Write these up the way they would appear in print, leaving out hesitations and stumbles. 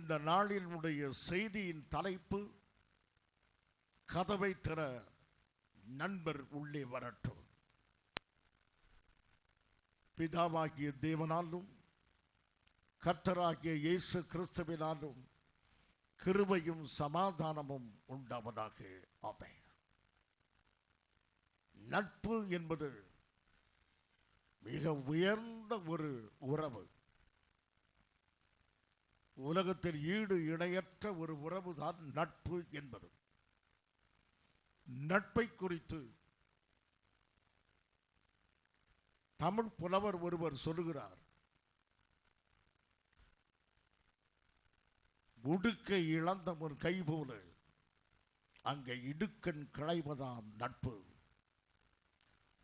இந்த நாளினுடைய செய்தியின் தலைப்பு, கதவை திற, நண்பர் உள்ளே வரட்டும். பிதாவாகிய தேவனாலும் கர்த்தராகிய இயேசு கிறிஸ்துவினாலும் கிருபையும் சமாதானமும் உண்டாவதாக. ஆமென். நட்பு என்பது மிக உயர்ந்த ஒரு உறவு. உலகத்தில் ஈடு இணையற்ற ஒரு உறவு தான் நட்பு என்பது. நட்பை குறித்து தமிழ் புலவர் ஒருவர் சொல்லுகிறார், உடுக்கை இழந்தவன் கை போல அங்கே இடுக்கண் கிளைவதாம் நட்பு.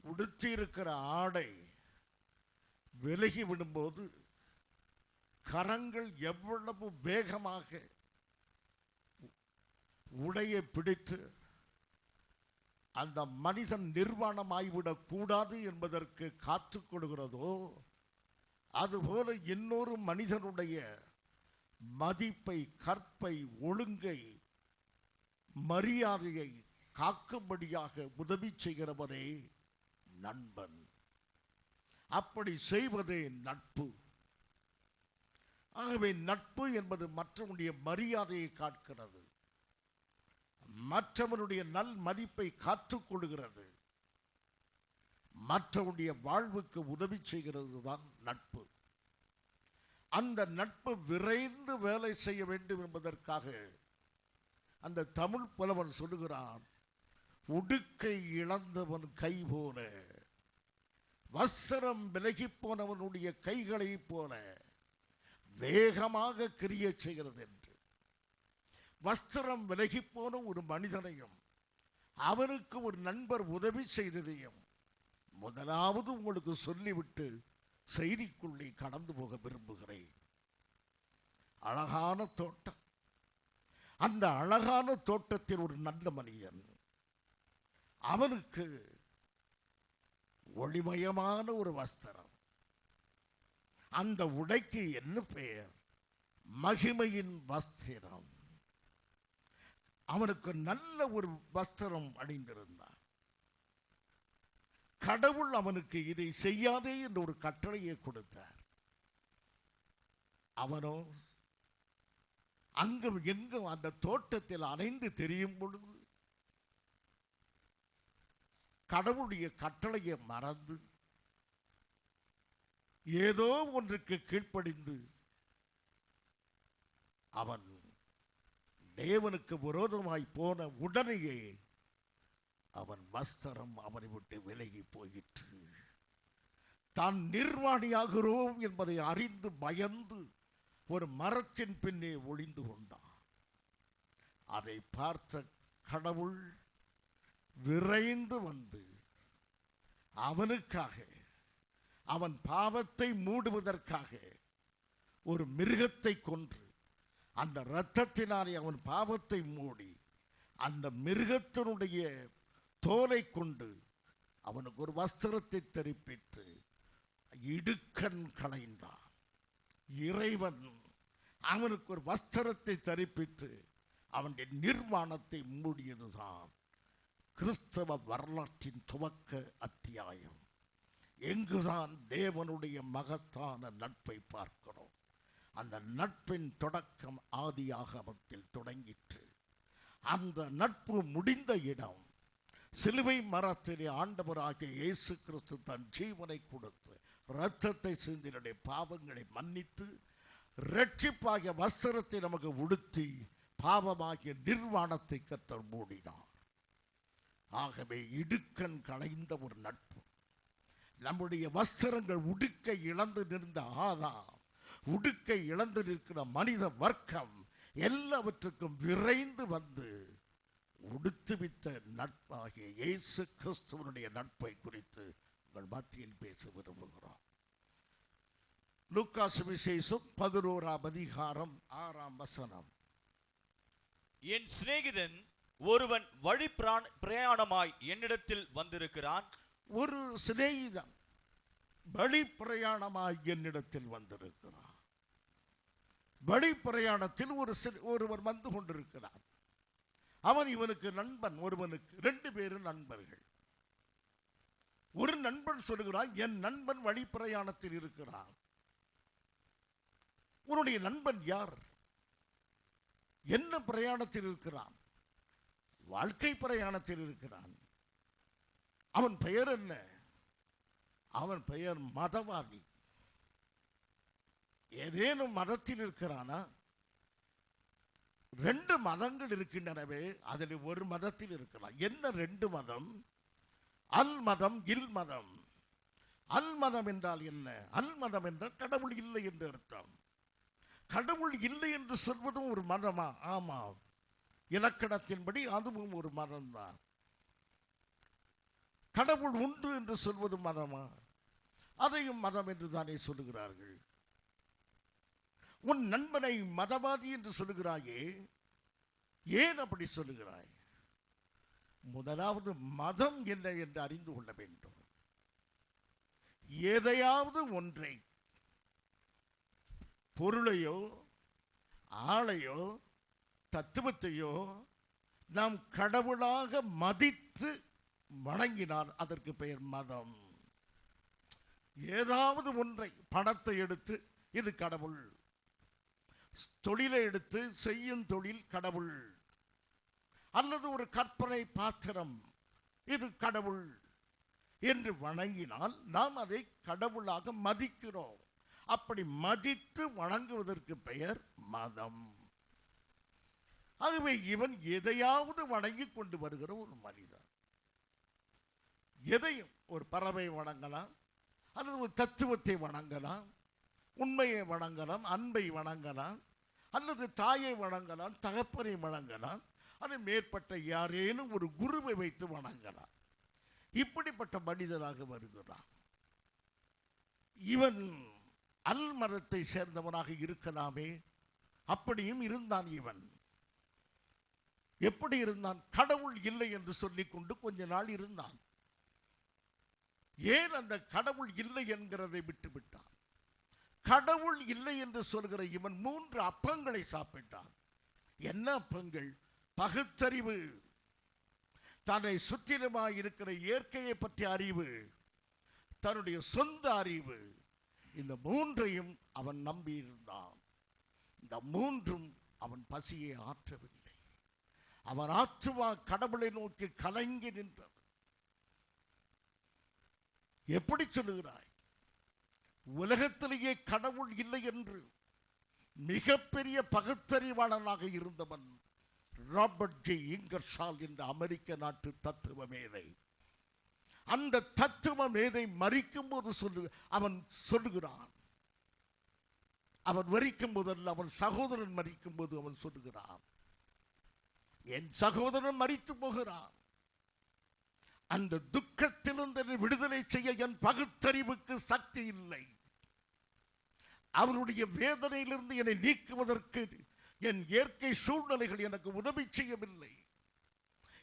உடுத்தியிருக்கிற ஆடை விலகி விடும்போது கரங்கள் எவ்வளவு வேகமாக உடையை பிடித்து அந்த மனிதன் நிர்வாணமாய்விடக் கூடாது என்பதற்கு காத்துக் கொள்கிறதோ, அதுபோல இன்னொரு மனிதனுடைய மதிப்பை, கற்பை, ஒழுங்கை, மரியாதையை காக்கும்படியாக உதவி செய்கிறவரே நண்பன். அப்படி செய்வதே நட்பு. ஆகவே நட்பு என்பது மற்றவனுடைய மரியாதையை காக்கிறது, மற்றவனுடைய நல் மதிப்பை காத்துக்கொள்கிறது, மற்றவனுடைய வாழ்வுக்கு உதவி செய்கிறது தான் நட்பு. அந்த நட்பு விரைந்து வேலை செய்ய வேண்டும் என்பதற்காக அந்த தமிழ் புலவன் சொல்லுகிறான், உடுக்கை இழந்தவன் கை போல, வஸ்திரம் விலகி போனவனுடைய கைகளை போல வேகமாக கிரிய செய்கிறது என்று. வஸ்திரம் விலகி போன ஒரு மனிதனையும் அவனுக்கு ஒரு நண்பர் உதவி செய்ததையும் முதலாவது உங்களுக்கு சொல்லிவிட்டு செய்திக்குள்ளே கடந்து போக விரும்புகிறேன். அழகான தோட்டம். அந்த அழகான தோட்டத்தில் ஒரு நல்ல மனிதன், அவனுக்கு ஒளிமயமான ஒரு வஸ்திரம். அந்த உடைக்கு என்ன பெயர்? மகிமையின் வஸ்திரம். அவனுக்கு நல்ல ஒரு வஸ்திரம் அணிந்திருந்தான். கடவுள் அவனுக்கு இதை செய்யாதே என்று ஒரு கட்டளையை கொடுத்தார். அவனோ அங்கும் எங்கும் அந்த தோட்டத்தில் அலைந்து தெரியும் பொழுது கடவுளுடைய கட்டளையை மறந்து ஏதோ ஒன்றுக்கு கீழ்ப்படிந்து அவன் தேவனுக்கு விரோதமாய் போன உடனேயே அவன் வஸ்திரம் அவனை விட்டு விலகி போயிற்று. தான் நிர்வாணியாகிறோம் என்பதை அறிந்து பயந்து ஒரு மரத்தின் பின்னே ஒளிந்து கொண்டான். அதை பார்த்த கடவுள் விரைந்து வந்து அவனுக்காக, அவன் பாவத்தை மூடுவதற்காக ஒரு மிருகத்தை கொன்று அந்த இரத்தத்தினாலே அவன் பாவத்தை மூடி அந்த மிருகத்தினுடைய தோலை கொண்டு அவனுக்கு ஒரு வஸ்திரத்தை தரிப்பித்து இடுக்கண் களைந்தான். இறைவன் அவனுக்கு ஒரு வஸ்திரத்தை தரிப்பித்து அவனுடைய நிர்வாணத்தை மூடியதுதான் கிறிஸ்தவ வரலாற்றின் துவக்க அத்தியாயம். எங்குதான் தேவனுடைய மகத்தான நட்பை பார்க்கிறோம். அந்த நட்பின் தொடக்கம் ஆதியாகமத்தில் தொடங்கிற்று. அந்த நட்பு முடிந்த இடம் சிலுவை மரத்திலே ஆண்டவராகிய இயேசு கிறிஸ்து தன் ஜீவனை கொடுத்து இரத்தத்தை சிந்தினுடைய பாவங்களை மன்னித்து இரட்சிப்பாகிய வஸ்திரத்தை நமக்கு உடுத்தி பாவமாகிய நிர்வாணத்தை கர்த்தர் மூடினார். ஆகவே இடுக்கண் களைந்த ஒரு நட்பு. நம்முடைய வஸ்திரங்கள் உடுக்கை இழந்து நின்ற ஆதாம், உடுக்கை இழந்து நிற்கிற மனித வர்க்கம் எல்லாவற்றுக்கும் விரைந்து வந்து உடுத்துவித்த நட்பாகிய இயேசு கிறிஸ்துவனுடைய நட்பை குறித்து உங்கள் மத்தியில் பேச விரும்புகிறோம். லூக்கா சுவிசேஷம் 11ஆம் அதிகாரம் 6ஆம் வசனம். என் சிநேகிதன் ஒருவன் வழி பிரயாணமாய் என்னிடத்தில் வந்திருக்கிறான். ஒரு சிநேகிதன் வழி பிரயாணமாய் என்னிடத்தில் வந்திருக்கிறான். வழி பிரயாணத்தில் ஒருவர் வந்து கொண்டிருக்கிறார். அவன் இவனுக்கு நண்பன். ஒருவனுக்கு 2 பேரும் நண்பர்கள். ஒரு நண்பன் சொல்லுகிறான், என் நண்பன் வழி பிரயாணத்தில் இருக்கிறான். உன்னுடைய நண்பன் யார்? என்ன பிரயாணத்தில் இருக்கிறான்? வாழ்க்கை பிரயாணத்தில் இருக்கிறான். அவன் பெயர் என்ன? அவன் பெயர் மதவாதி. ஏதேனும் மதத்தில் இருக்கிறானா? 2 மதங்கள் இருக்கின்றனவே, அதில் ஒரு மதத்தில் இருக்கிறான். என்ன 2 மதம்? அல் மதம், இல் மதம். அல் மதம் என்றால் என்ன? அல் மதம் என்றால் கடவுள் இல்லை என்று அர்த்தம். கடவுள் இல்லை என்று சொல்வதும் ஒரு மதமா? ஆமாம், இலக்கணத்தின்படி அதுவும் ஒரு மதம்தான். கடவுள் உண்டு என்று சொல்வது மதமா? அதையும் மதம் என்று தானே சொல்லுகிறார்கள். உன் நண்பனை மதவாதி என்று சொல்லுகிறாயே, ஏன் அப்படி சொல்லுகிறாய்? முதலாவது மதம் என்ன என்று அறிந்து கொள்ள வேண்டும். எதையாவது ஒன்றை, பொருளையோ ஆளையோ தத்துவத்தையோ நாம் கடவுளாக மதித்து வணங்கினால் அதற்கு பெயர் மதம். ஏதாவது ஒன்றை, பணத்தை எடுத்து இது கடவுள், தொழிலை எடுத்து செய்யும் தொழில் கடவுள், அல்லது ஒரு கற்பனை பாத்திரம் இது கடவுள் என்று வணங்கினால் நாம் அதை கடவுளாக மதிக்கிறோம். அப்படி மதித்து வணங்குவதற்கு பெயர் மதம். ஆகவே இவன் எதையாவது வணங்கி கொண்டு வருகிற ஒரு மனிதன். எதையும், ஒரு பறவை வணங்கலாம், அல்லது ஒரு தத்துவத்தை வணங்கலாம், உண்மையை வணங்கலாம், அன்பை வணங்கலாம், அல்லது தாயை வணங்கலாம், தகப்பனை வணங்கலாம், அது மேற்பட்ட யாரேனும் ஒரு குருவை வைத்து வணங்கலாம். இப்படிப்பட்ட மனிதனாக வருகிறான். இவன் அல் மதத்தை சேர்ந்தவனாக இருக்கலாமே. அப்படியும் இருந்தான். இவன் எப்படி இருந்தான்? கடவுள் இல்லை என்று சொல்லிக் கொண்டு கொஞ்ச நாள் இருந்தான். ஏன் அந்த கடவுள் இல்லை என்கிறதை விட்டுவிட்டான்? கடவுள் இல்லை என்று சொல்கிற இவன் 3 அப்பங்களை சாப்பிட்டான். என்ன அப்பங்கள்? பகுத்தறிவு, தன்னை சுற்றிலுமாய் இருக்கிற இயற்கையை பற்றிய அறிவு, தன்னுடைய சொந்த அறிவு, இந்த 3ஐயும் அவன் நம்பியிருந்தான். இந்த 3ம் அவன் பசியை ஆற்றவில்லை. அவன் ஆற்றுவா கடவுளை நோக்கி கலங்கி நின்றது. எப்படி சொல்லுகிறாய்? உலகத்திலேயே கடவுள் இல்லை என்று மிகப்பெரிய பகுத்தறிவாளனாக இருந்தவன் ராபர்ட் ஜே இங்கர்சால் என்ற அமெரிக்க நாட்டு தத்துவ மேதை. அந்த தத்துவ மேதை மரிக்கும் போது அவன் சொல்லுகிறான். அவன் மரிக்கும் போதல்ல, அவன் சகோதரன் மரிக்கும் போது அவன் சொல்லுகிறான், என் சகோதரன் மரித்து போகிறான். அந்த துக்கத்திலிருந்து விடுதலை செய்ய என் பகுத்தறிவுக்கு சக்தி இல்லை. அவருடைய வேதனையிலிருந்து என்னை நீக்குவதற்கு என் இயற்கை சூழ்நிலைகள் எனக்கு உதவி செய்யவில்லை.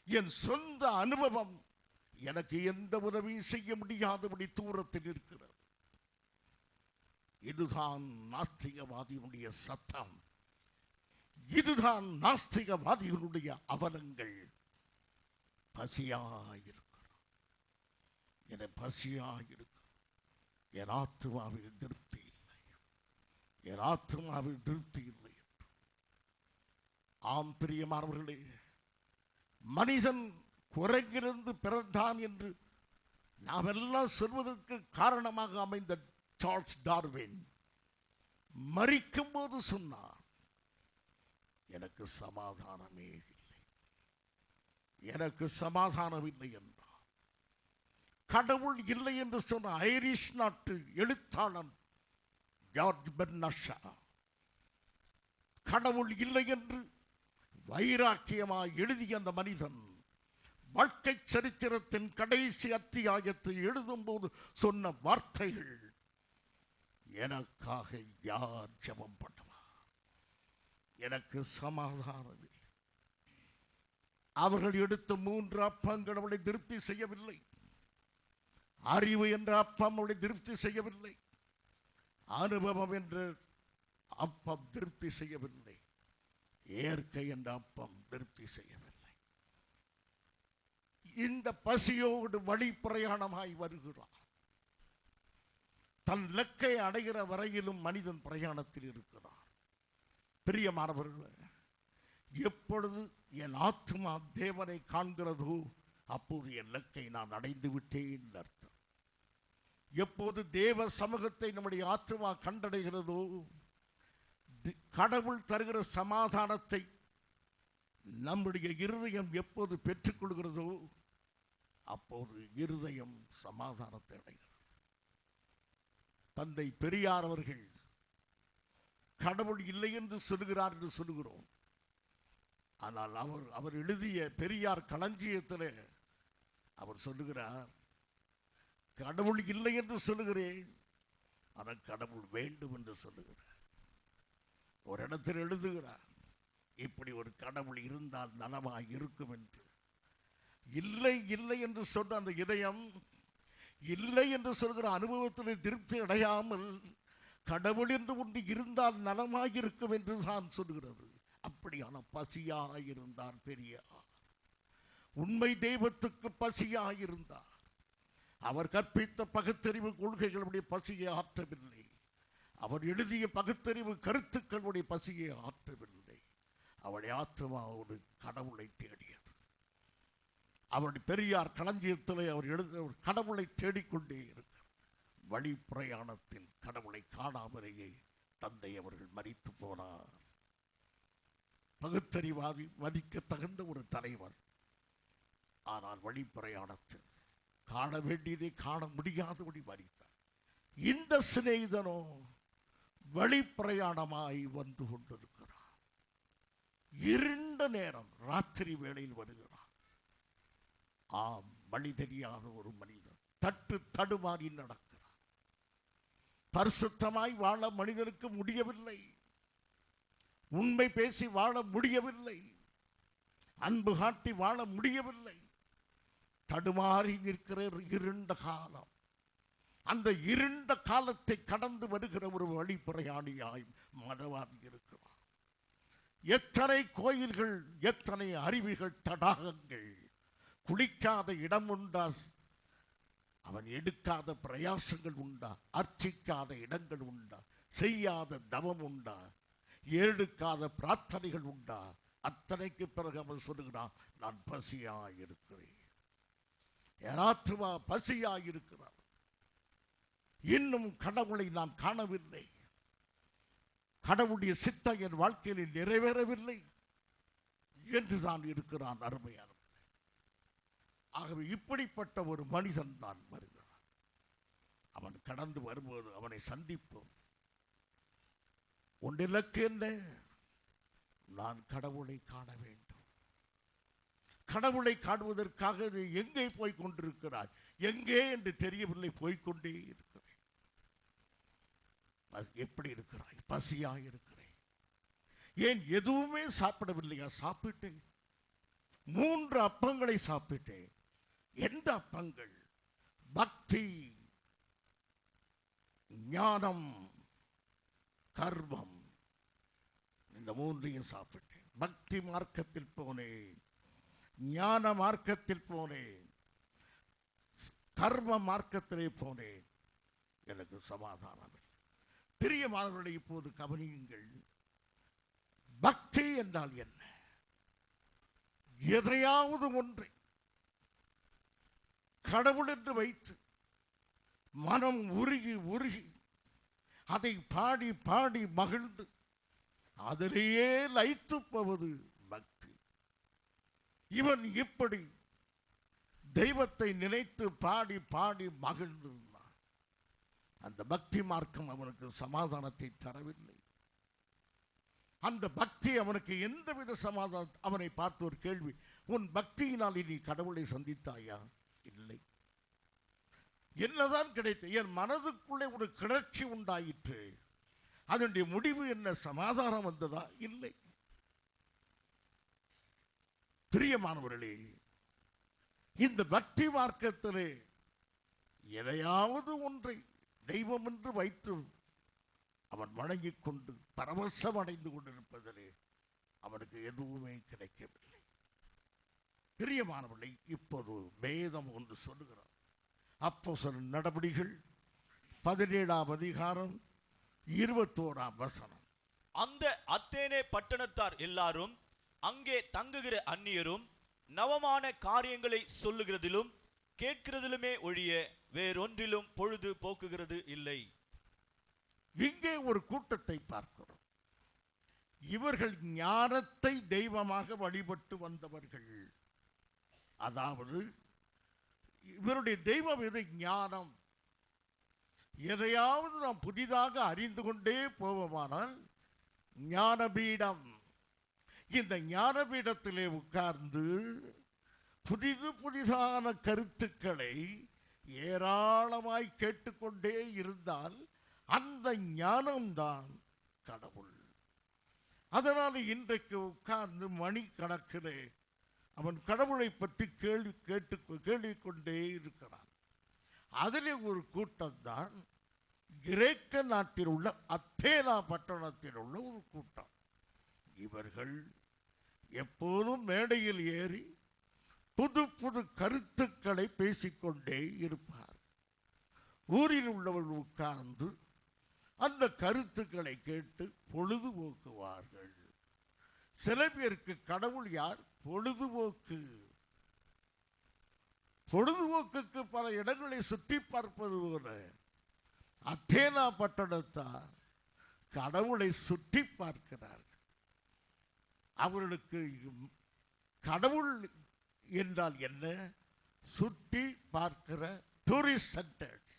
என் சொந்த அனுபவம் எனக்கு எந்த உதவியும் செய்ய முடியாதபடி தூரத்தில் இருக்கிறது. இதுதான் நாஸ்திகவாதியினுடைய சத்தம். இதுதான் நாஸ்திகவாதிகளுடைய அவலங்கள். பசியாயிருக்கிறோம், என பசியாயிருக்கிறோம், என் ஆத்துமாவில் திருப்தி இல்லை, என் ஆத்துமாவில் திருப்தி இல்லை. ஆம் பிரியமானவர்களே, மனிதன் குரங்கிலிருந்து பிறந்தான் என்று நாம் எல்லாம் சொல்வதற்கு காரணமாக அமைந்த சார்ல்ஸ் டார்வின் மரிக்கும் போது சொன்னார், எனக்கு சமாதானமே இல்லை, எனக்கு சமாதானம் இல்லை என்றார். கடவுள் இல்லை என்று சொன்ன ஐரிஷ் நாட்டு எழுத்தாளன் ஜார்ஜ் பெர்னாஷா கடவுள் இல்லை என்று வைராக்கியமாய் எழுதிய அந்த மனிதன் வாழ்க்கை சரித்திரத்தின் கடைசி அத்தியாயத்தை எழுதும் போது சொன்ன வார்த்தைகள், எனக்காக யார் ஜெபம் பண்ணுவார்? எனக்கு சமாதானம் இல்லை. அவர்கள் எடுத்த 3 அப்பங்கள் அவளை திருப்தி செய்யவில்லை. அறிவு என்ற அப்பம் அவளை திருப்தி செய்யவில்லை. அனுபவம் என்ற அப்பம் திருப்தி செய்யவில்லை. இயற்கை என்ற அப்பம் திருப்தி செய்யவில்லை. இந்த பசியோடு வழி பிரயாணமாய் வருகிறார். தன் இலக்கை அடைகிற வரையிலும் மனிதன் பிரயாணத்தில் இருக்கிறார். பிரியமானவர்களே, எப்பொழுது என் ஆத்துமா தேவனை காண்கிறதோ அப்போது என் இலக்கை நான் அடைந்து விட்டேன் அர்த்தம். எப்போது தேவ சமூகத்தை நம்முடைய ஆத்துமா கண்டடைகிறதோ, கடவுள் தருகிற சமாதானத்தை நம்முடைய இருதயம் எப்போது பெற்றுக்கொள்கிறதோ அப்போது இருதயம் சமாதானத்தை அடைகிறது. தந்தை பெரியார் அவர்கள் கடவுள் இல்லை என்று சொல்லுகிறார் என்று சொல்லுகிறோம். ஆனால் அவர் எழுதிய பெரியார் களஞ்சியத்தில் அவர் சொல்லுகிறார், கடவுள் இல்லை என்று சொல்லுகிறேன், ஆனால் கடவுள் வேண்டும் என்று சொல்லுகிறார். ஒரு இடத்தில் எழுதுகிறார், இப்படி ஒரு கடவுள் இருந்தால் நலமாய் இருக்கும் என்று. இல்லை இல்லை என்று சொன்ன அந்த இதயம் இல்லை என்று சொல்கிற அனுபவத்தில் திருப்தி அடையாமல் கடவுள் என்று ஒன்று இருந்தால் நலமாய் இருக்கும் என்று தான் சொல்கிறது. அப்படியான பசியாயிருந்தார் பெரியார். உண்மை தெய்வத்துக்கு பசியாயிருந்தார். அவர் கற்பித்த பகுத்தறிவு கொள்கைகளுடைய பசியை ஆற்றவில்லை. அவர் எழுதிய பகுத்தறிவு கருத்துக்களுடைய பசியை ஆற்றவில்லை. அவருடைய ஆத்மாவோடு கடவுளை தேடியது. அவருடைய பெரியார் களஞ்சியத்தில் அவர் எழுத கடவுளை தேடிக்கொண்டே இருக்கிறார். வழி பிரயாணத்தில் கடவுளை காணாமலேயே தந்தை அவர்கள் மரித்து போனார். பகுத்தறிவாதி மதிக்க தகுந்த ஒரு தலைவர். ஆனால் வழி பிரயாணத்தில் காண வேண்டியதை காண முடியாதபடி மரித்தார். இந்த சிநேகிதனோ வழி பிரயாணமாய் வந்து கொண்டிருக்கிறார். இருண்ட நேரம், ராத்திரி வேளையில் வருகிறார். ஆம், வழி தெரியாத ஒரு மனிதன் தட்டு தடுமாறி நடக்கிறார். பரிசுத்தமாய் வாழ மனிதனுக்கு முடியவில்லை. உண்மை பேசி வாழ முடியவில்லை. அன்பு காட்டி வாழ முடியவில்லை. தடுமாறி நிற்கிற இருண்ட காலம். அந்த இருண்ட காலத்தை கடந்து வருகிற ஒரு வழி பிரயாணியாய் மனவாதி இருக்கிறார். எத்தனை கோயில்கள், எத்தனை அருவிகள், தடாகங்கள், குளிக்காத இடம் உண்டா? அவன் எடுக்காத பிரயாசங்கள் உண்டா? அர்ச்சிக்காத இடங்கள் உண்டா? செய்யாத தவம் உண்டா? எடுக்காத பிரார்த்தனைகள் உண்டா? அத்தனைக்கு பிறகு அவன் சொல்லுகிறான், நான் பசியாயிருக்கிறேன். என் ஆத்துமா பசியாயிருக்கிறார். இன்னும் கடவுளை நான் காணவில்லை. கடவுளுடைய சித்தம் என் வாழ்க்கையில் நிறைவேறவில்லை என்றுதான் இருக்கிறான் அருமையான. ஆகவே இப்படிப்பட்ட ஒரு மனிதன் தான் வருகிறான். அவன் கடந்து வரும்போது அவனை சந்திப்போம். ஒன்றிலக்கு என்ன? நான் கடவுளை காண வேண்டும். கடவுளை காணுவதற்காக நீ எங்கே போய் கொண்டிருக்கிறாய்? எங்கே என்று தெரியவில்லை, போய்கொண்டே இருக்கிறேன். எப்படி இருக்கிறாய்? பசியாக இருக்கிறேன். ஏன் எதுவுமே சாப்பிடவில்லையா? சாப்பிட்டேன். 3 அப்பங்களை சாப்பிட்டேன். எந்த அப்பங்கள்? பக்தி, ஞானம், கர்மம். இந்த 3ஐயும் சாப்பிட்டேன். பக்தி மார்க்கத்தில் போனேன், ஞான மார்க்கத்தில் போனேன், கர்ம மார்க்கத்திலே போனேன். எனக்கு சமாதானம் இல்லை. பிரியமானவர்களை இப்போது கவனியுங்கள். பக்தி என்றால் என்ன? எதையாவது ஒன்றை கடவுள் என்று வைத்து மனம் உருகி உருகி அதை பாடி பாடி மகிழ்ந்து அதிலேயே லயித்து போவது பக்தி. இவன் இப்படி தெய்வத்தை நினைத்து பாடி பாடி மகிழ்ந்திருந்தான். அந்த பக்தி மார்க்கம் அவனுக்கு சமாதானத்தை தரவில்லை. அந்த பக்தி அவனுக்கு எந்தவித சமாதானம். அவனை பார்த்து ஒரு கேள்வி, உன் பக்தியினால் நீ கடவுளை சந்தித்தாயா? இல்லை. என்னதான் கிடைத்தது? என் மனதுக்குள்ளே ஒரு கிளர்ச்சி உண்டாயிற்று. அதனுடைய முடிவு என்ன? சமாதானம் வந்ததா? இல்லை. பிரியமானவர்களே, இந்த பக்தி மார்க்கத்திலே எதையாவது ஒன்றை தெய்வம் என்று வைத்து அவன் வணங்கிக் கொண்டு பரவசம் அடைந்து கொண்டிருப்பதிலே அவனுக்கு எதுவுமே கிடைக்கவில்லை. பிரியமானவர்களை, இப்போது வேதம் ஒன்று சொல்லுகிறார். அப்போஸ்தலர் நடபடிகள் 17ஆம் அதிகாரம் 21ஆம் வசனம். அந்த அத்தேனே பட்டணத்தார் எல்லாரும் அங்கே தங்குகிற அந்நியரும் நவமான காரியங்களை சொல்லுகிறதிலும் கேட்கிறதிலுமே ஒழிய வேறொன்றிலும் பொழுது போக்குகிறது இல்லை. இங்கே ஒரு கூட்டத்தை பார்க்கிறோம். இவர்கள் ஞானத்தை தெய்வமாக வழிபட்டு வந்தவர்கள். அதாவது இவருடைய தெய்வம் எது? ஞானம். எதையாவது நாம் புதிதாக அறிந்து கொண்டே போவோமானால் ஞானபீடம். இந்த ஞானபீடத்திலே உட்கார்ந்து புதிதான கருத்துக்களை ஏராளமாய் கேட்டுக்கொண்டே இருந்தால் அந்த ஞானம்தான் கடவுள். அதனால் இன்றைக்கு உட்கார்ந்து மணி கணக்கிலே அவன் கடவுளை பற்றி கேள்விக்கொண்டே இருக்கிறான். அதிலே ஒரு கூட்டம்தான் கிரேக்க நாட்டில் உள்ள அத்தேனா பட்டணத்தில் உள்ள ஒரு கூட்டம். இவர்கள் எப்போதும் மேடையில் ஏறி புது கருத்துக்களை பேசிக்கொண்டே இருப்பார். ஊரில் உள்ளவர்கள் உட்கார்ந்து அந்த கருத்துக்களை கேட்டு பொழுதுபோக்குவார்கள். சில பேருக்கு கடவுள் யார்? பொழுதுபோக்குக்கு பல இடங்களை சுற்றி பார்ப்பது போல அத்தேனா பட்டணத்தார் கடவுளை சுற்றி பார்க்கிறார்கள். அவர்களுக்கு கடவுள் என்றால் என்ன? சுற்றி பார்க்கிற டூரிஸ்ட் சென்டர்ஸ்.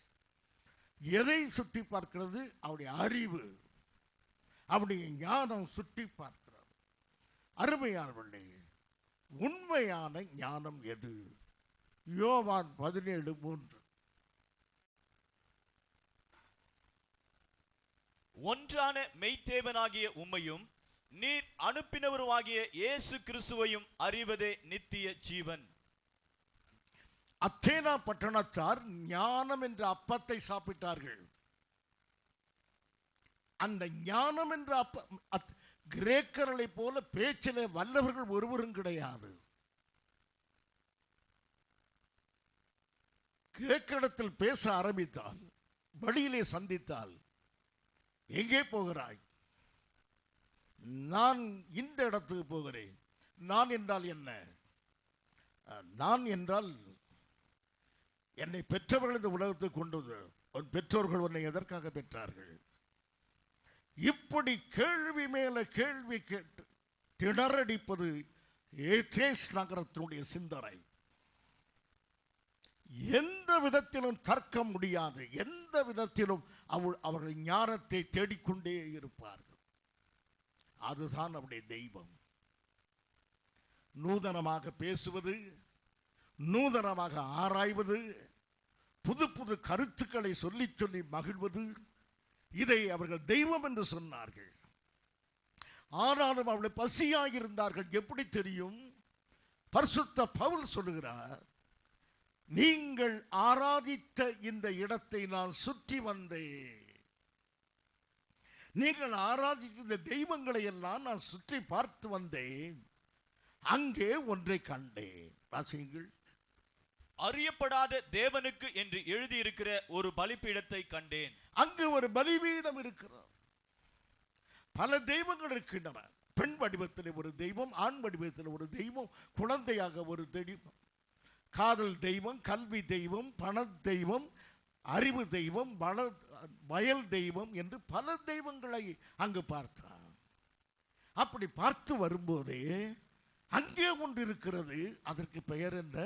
எதை சுற்றி பார்க்கிறது? அவருடைய அறிவு, அவருடைய ஞானம் சுற்றி பார்க்கிறது. அருமையானவர்களே, உண்மையான ஞானம் எது? யோவான் 17:3. ஒன்றான மெய்த்தேவனாகிய உம்மையும் நீர் அனுப்பினவருமாகிய இயேசு கிறிஸ்துவையும் அறிவதே நித்திய ஜீவன். அத்தேனா பட்டணத்தார் ஞானம் என்ற அப்பத்தை சாப்பிட்டார்கள். அந்த ஞானம் என்ற கிரேக்கர்களை போல பேச்சிலே வல்லவர்கள் ஒருவரும் கிடையாது. கிரேக்கரிடத்தில் பேச ஆரம்பித்தால், வழியிலே சந்தித்தால், எங்கே போகிறாய்? நான் இந்த இடத்துக்கு போகிறேன். நான் என்றால் என்ன? நான் என்றால் என்னை பெற்றவர்கள் இந்த உலகத்துக்கு கொண்டது. உன் பெற்றோர்கள் உன்னை எதற்காக பெற்றார்கள்? இப்படி கேள்வி மேல கேள்வி கேட்டு திணறடிப்பது ஏதேன்ஸ் நகரத்தினுடைய சிந்தனை. எந்த விதத்திலும் தர்க்க முடியாது. எந்த விதத்திலும் அவர்கள் ஞானத்தை தேடிக்கொண்டே இருப்பார்கள். அதுதான் அவருடைய தெய்வம். நூதனமாக பேசுவது, நூதனமாக ஆராய்வது, புது கருத்துக்களை சொல்லி சொல்லி மகிழ்வது, இதை அவர்கள் தெய்வம் என்று சொன்னார்கள். ஆனாலும் அவர்கள் பசியாக இருந்தார்கள். எப்படி தெரியும்? பரிசுத்த பவுல் சொல்லுகிறார், நீங்கள் ஆராதித்த இந்த இடத்தை நான் சுற்றி வந்தேன். நீங்கள் ஆராதித்த இந்த தெய்வங்களை எல்லாம் நான் சுற்றி பார்த்து வந்தேன். அங்கே ஒன்றை கண்டேன். வாசியுங்கள். அறியப்படாத தேவனுக்கு என்று எழுதியிருக்கிற ஒரு பலிபீடத்தை கண்டேன். அங்கு ஒரு பலிபீடம் இருக்கிறது. பல தெய்வங்கள் இருக்கின்றன. பெண் வடிவத்தில் ஒரு தெய்வம், ஆண் வடிவத்தில் ஒரு தெய்வம், குழந்தையாக ஒரு தெய்வம், காதல் தெய்வம், கல்வி தெய்வம், பண தெய்வம், அறிவு தெய்வம், வயல் தெய்வம் என்று பல தெய்வங்களை அங்கு பார்த்தான். அப்படி பார்த்து வரும்போதே அங்கே ஒன்று இருக்கிறது. அதற்கு பெயர் என்ன?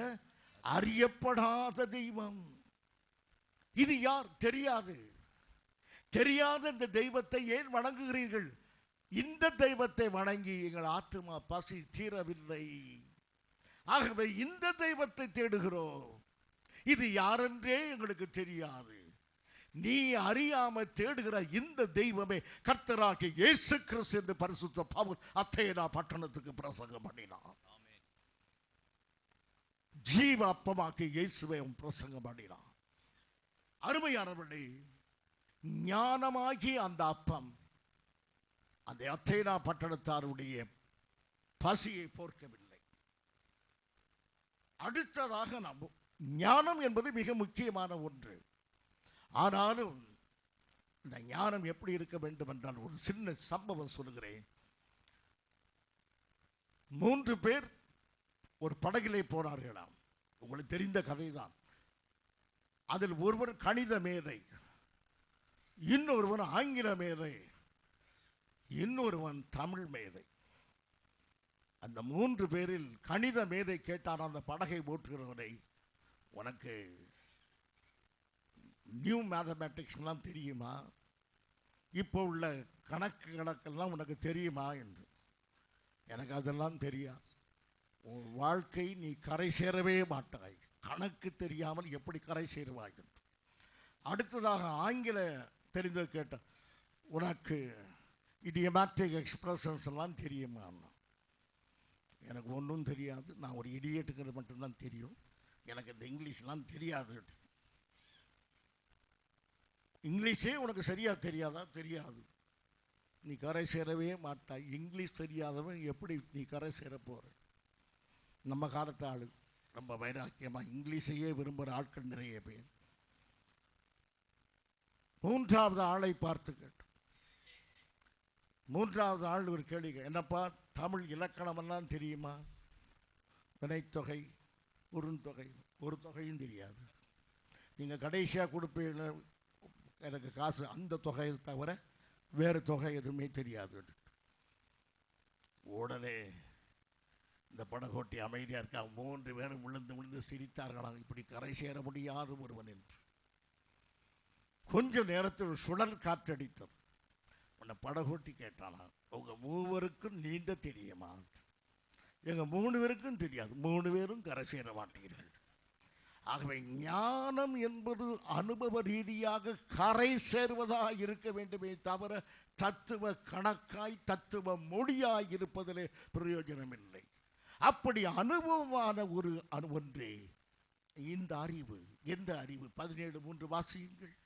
அறியப்படாத தெய்வம். இது யார்? தெரியாது. தெரியாத இந்த தெய்வத்தை ஏன் வணங்குகிறீர்கள்? இந்த தெய்வத்தை வணங்கி எங்கள் ஆத்துமா பசி தீரவில்லை. ஆகவே இந்த தெய்வத்தை தேடுகிறோம். இது யாரென்றே எங்களுக்கு தெரியாது. நீ அறியாம தேடுகிற இந்த தெய்வமே கர்த்தராகிய இயேசு கிறிஸ்து என்று பரிசுத்த பவுல் அத்தேனா பட்டணத்துக்கு பிரசங்கம் பண்ணினான். ஜீவ அப்பமாக்கிய இயேசுவை பிரசங்கம் பண்ணினான். அருமையானவர்களே, ஞானமாகிய அந்த அப்பம் அந்த அத்தேனா பட்டணத்தாருடைய பசியை போர்க்கவில்லை. அடுத்ததாக நாம் ஞானம் என்பது மிக முக்கியமான ஒன்று. ஆனாலும் இந்த ஞானம் எப்படி இருக்க வேண்டும் என்றால் ஒரு சின்ன சம்பவம் சொல்கிறேன். 3 பேர் ஒரு படகிலே போனார்களாம். உங்களுக்கு தெரிந்த கதைதான். அதில் ஒருவர் கணித மேதை, இன்னொருவன் ஆங்கில மேதை, இன்னொருவன் தமிழ் மேதை. அந்த 3 பேரில் கணித மேதை கேட்டான் அந்த படகை ஓட்டுகிறவனை, உனக்கு நியூ மேத்தமேட்டிக்ஸ்லாம் தெரியுமா, இப்போ உள்ள கணக்கெல்லாம் உனக்கு தெரியுமா என்று. எனக்கு அதெல்லாம் தெரியாது, உன் வாழ்க்கை நீ கரை சேரவே மாட்டாய், கணக்கு தெரியாமல் எப்படி கரை சேருவாய் என்று. அடுத்ததாக ஆங்கில தெரிந்தது கேட்ட, உனக்கு இடியமேட்டிக் எக்ஸ்பிரஷன்ஸ் எல்லாம் தெரியுமா? எனக்கு ஒன்றும் தெரியாது, நான் ஒரு இடியட்டுங்கிறது மட்டும்தான் தெரியும், எனக்கு இந்த இங்கிலீஷ்லாம் தெரியாது. இங்கிலீஷே உனக்கு சரியா தெரியாதா? தெரியாது, நீ கரை சேரவே மாட்டாய். இங்கிலீஷ் தெரியாதவன் எப்படி நீ கரை சேர போற? நம்ம காலத்து ஆளு ரொம்ப வைராக்கியமாக இங்கிலீஷையே விரும்புகிற ஆட்கள் நிறைய பேர். 3வது ஆளை பார்த்து கேட்டோம். 3வது ஆள் ஒரு கேள்வி, என்னப்பா தமிழ் இலக்கணமெல்லாம் தெரியுமா? வினைத்தொகை, குறுந்தொகை, ஒரு தொகையும் தெரியாது. நீங்கள் கடைசியாக கொடுப்பீங்க எனக்கு காசு, அந்த தொகையை தவிர வேறு தொகை எதுவுமே தெரியாது. உடனே இந்த படகோட்டி அமைதியாக இருக்கா. 3 பேரும் விழுந்து சிரித்தார்களாம், இப்படி கரை சேர முடியாத ஒருவன் என்று. கொஞ்ச நேரத்தில் சுழல் காற்றடித்தது. உன்னை படகோட்டி கேட்டானா, உங்கள் 3 பேருக்கும் நீந்த தெரியுமா? எங்கள் 3 பேருக்கும் தெரியாது, 3 பேரும் கரை சேர மாட்டீர்கள். ஆகவே ஞானம் என்பது அனுபவ ரீதியாக கரை சேர்வதாக இருக்க வேண்டுமே தவிர தத்துவ கணக்காய் தத்துவ மொழியாய் இருப்பதிலே பிரயோஜனம் இல்லை. அப்படி அனுபவமான ஒரு ஒன்றே இந்த அறிவு. எந்த அறிவு? 17:3 வாசியுங்கள்.